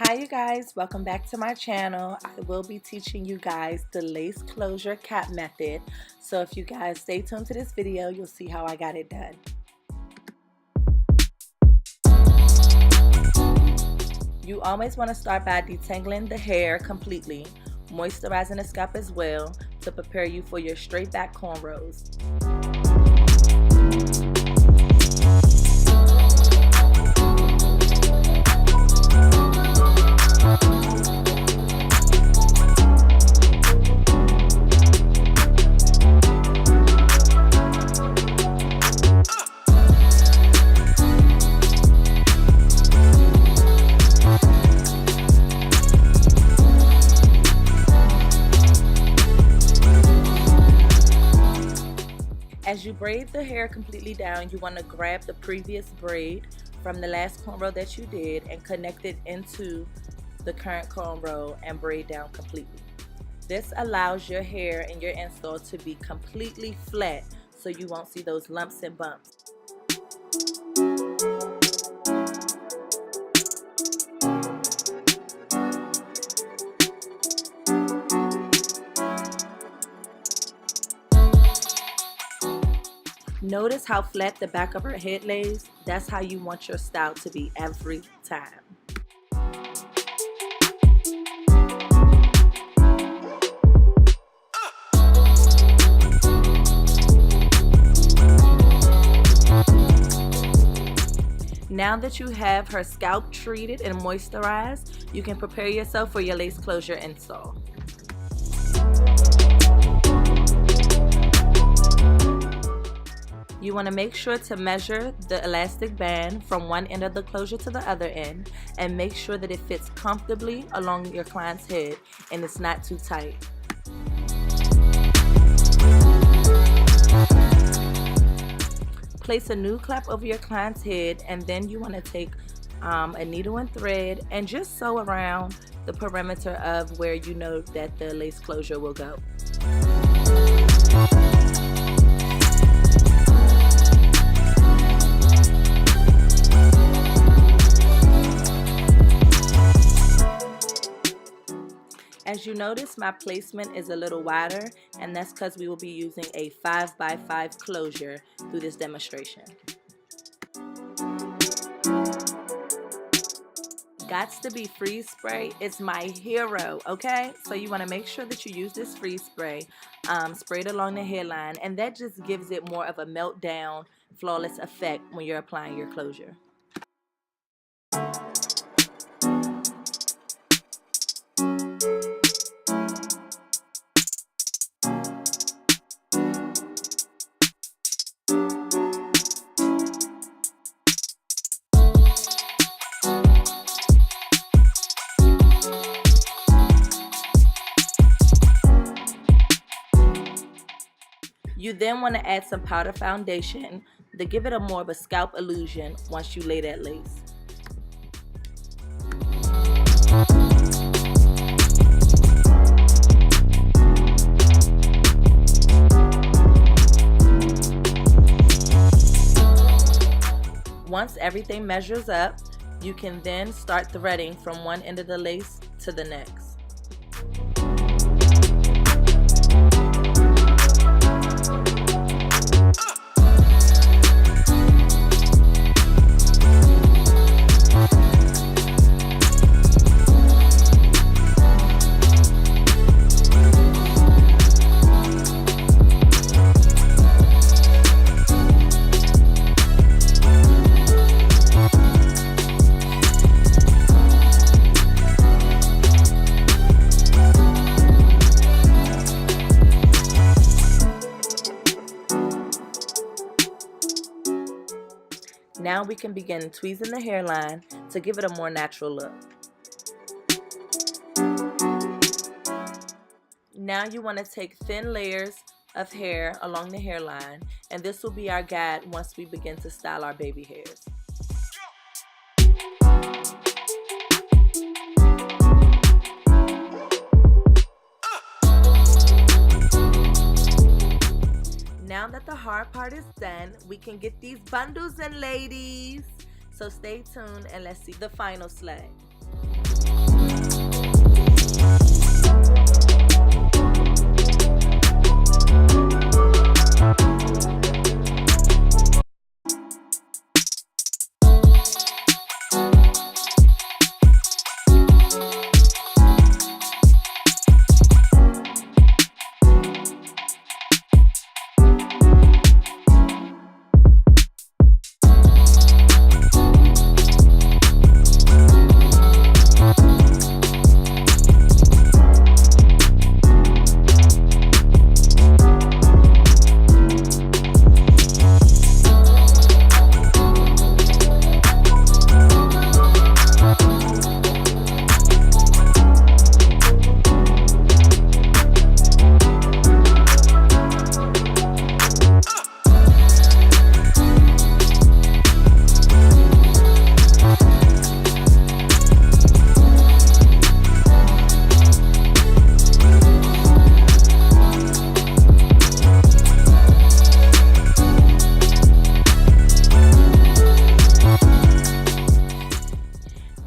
Hi you guys, welcome back to my channel. I will be teaching you guys the lace closure cap method. So if you guys stay tuned to this video, you'll see how I got it done. You always want to start by detangling the hair completely, moisturizing the scalp as well to prepare you for your straight back cornrows. As you braid the hair completely down, you want to grab the previous braid from the last cornrow that you did and connect it into the current cornrow and braid down completely. This allows your hair and your install to be completely flat so you won't see those lumps and bumps. Notice how flat the back of her head lays? That's how you want your style to be every time. Now that you have her scalp treated and moisturized, you can prepare yourself for your lace closure install. You want to make sure to measure the elastic band from one end of the closure to the other end and make sure that it fits comfortably along your client's head and it's not too tight. Place a new clip over your client's head, and then you want to take a needle and thread and just sew around the perimeter of where you know that the lace closure will go. As you notice, my placement is a little wider, and that's because we will be using a 5x5 closure through this demonstration. Gots to be freeze spray. It's my hero, okay? So you want to make sure that you use this freeze spray, sprayed along the hairline, and that just gives it more of a melt down, flawless effect when you're applying your closure. You then want to add some powder foundation to give it a more of a scalp illusion once you lay that lace. Once everything measures up, you can then start threading from one end of the lace to the next. Now we can begin tweezing the hairline to give it a more natural look. Now you want to take thin layers of hair along the hairline, and this will be our guide once we begin to style our baby hairs. Now that the hard part is done, we can get these bundles in, ladies. So stay tuned and let's see the final slay.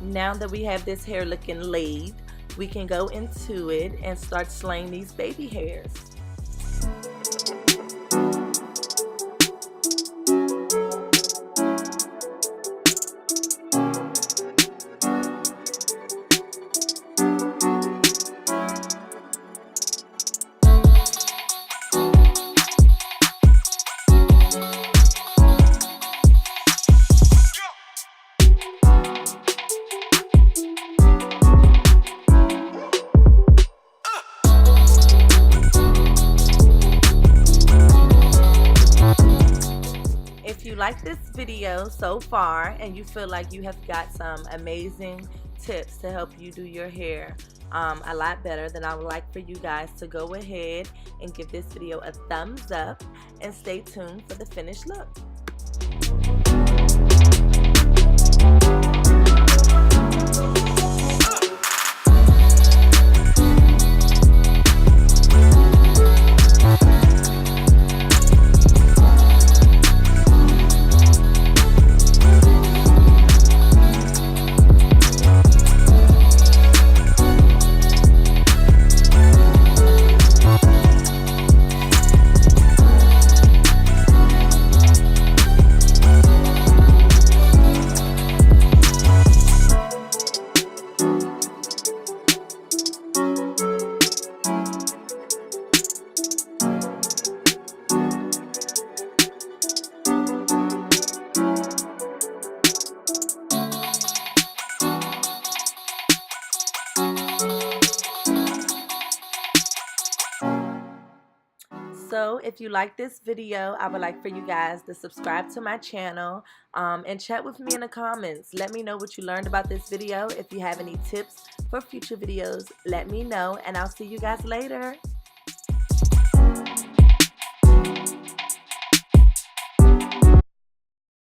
Now that we have this hair looking laid, we can go into it and start slaying these baby hairs. If you like this video so far and you feel like you have got some amazing tips to help you do your hair a lot better, then I would like for you guys to go ahead and give this video a thumbs up and stay tuned for the finished look. So if you like this video, I would like for you guys to subscribe to my channel and chat with me in the comments. Let me know what you learned about this video. If you have any tips for future videos, let me know, and I'll see you guys later.